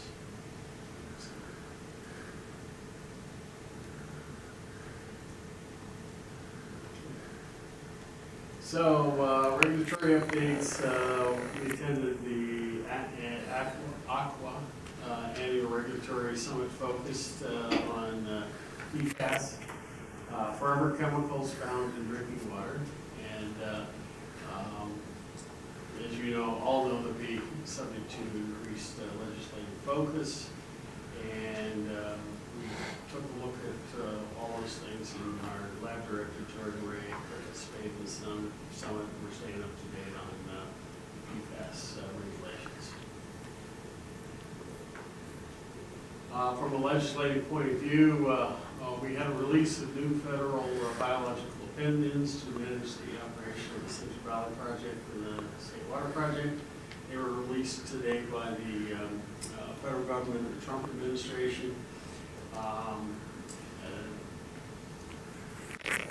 So, regulatory updates, we attended the Aqua annual regulatory summit focused on PFAS, forever chemicals found in drinking water. And as you know, all know they'll be subject to increased legislative focus. And we took a look at all those things, and our lab director, Jordan Ray, participated in the summit. We're staying up to date on PFAS regulations. From a legislative point of view, we had a release of new federal biological opinions to manage the operation of the Central Valley Project and the State Water Project. They were released today by the federal government, the Trump administration.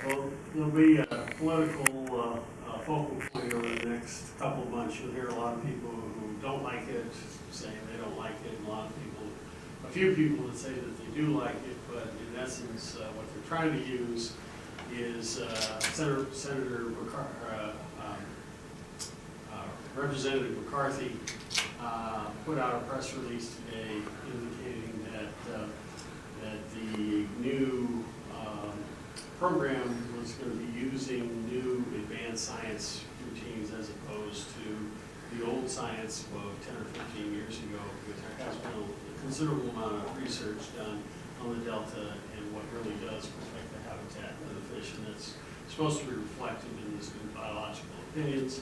Well, there'll be a political focal point over the next couple of months. You'll hear a lot of people who don't like it saying they don't like it, and a few people that say that they do like it, but in essence, what they're trying to use is Representative McCarthy put out a press release today indicating that the new program was going to be using new advanced science routines as opposed to the old science of 10 or 15 years ago, because there has been a considerable amount of research done on the Delta and what really does protect the habitat of the fish, and that's supposed to be reflected in these new biological opinions.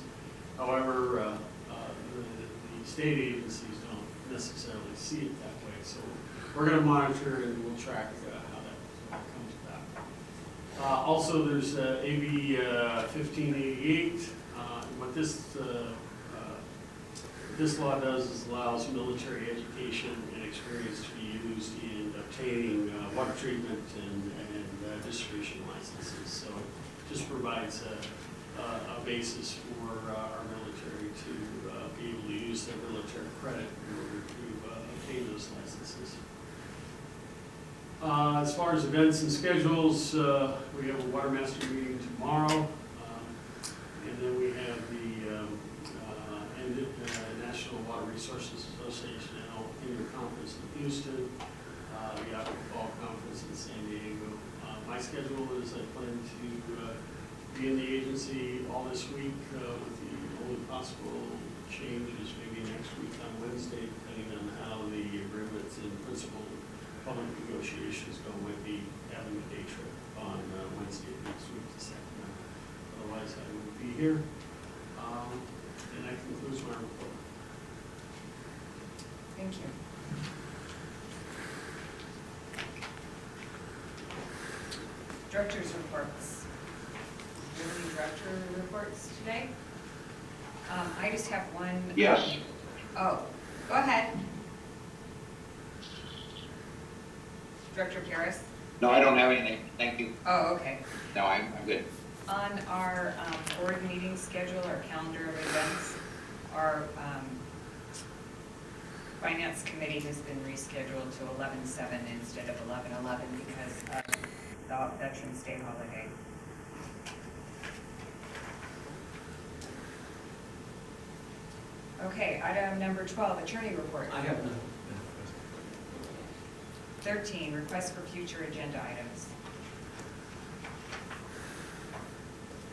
However, the state agencies don't necessarily see it that way, so we're going to monitor and we'll track how that comes about. Also, there's AB 1588. What this law does is allows military education and experience to be used in obtaining water treatment and distribution licenses. So it just provides a basis for our military to be able to use their military credit in order to obtain those licenses. As far as events and schedules, we have a water master meeting tomorrow, and then we have the National Water Resources Association annual conference in Houston, the AVEK Fall Conference in San Diego. My schedule is I plan to be in the agency all this week with the only possible changes maybe next week on Wednesday, depending on how the agreements in principle public negotiations go. Might be having a day trip on Wednesday next week to Sacramento. Otherwise, I will be here. And that concludes my report. Thank you. Directors' reports. Do you have any director reports today? I just have one. Yes. Oh, go ahead. Director Paris? No, I don't have anything. Thank you. Oh, okay. No, I'm good. On our board meeting schedule, our calendar of events, our finance committee has been rescheduled to 11/7 instead of 11/11 because of the Veterans Day holiday. Okay, item number 12, attorney report. I have none. 13, request for future agenda items.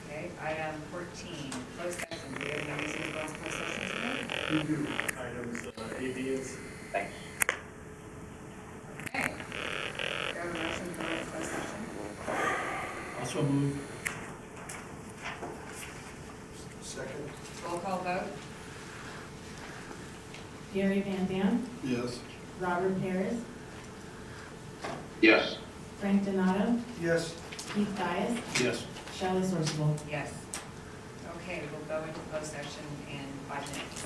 Okay, item 14, closed session. Do you have any reason to go in closed session today? We do items A, B, and C. Thanks. Okay. Do you have a motion to go into closed session? Also move. Second. Roll call vote? Gary Van Dam, Yes. Robert Paris, Yes. Frank Donato, Yes. Keith Dias, Yes. Shelley Sorsable. Yes. Okay, we'll go into closed session in 5 minutes.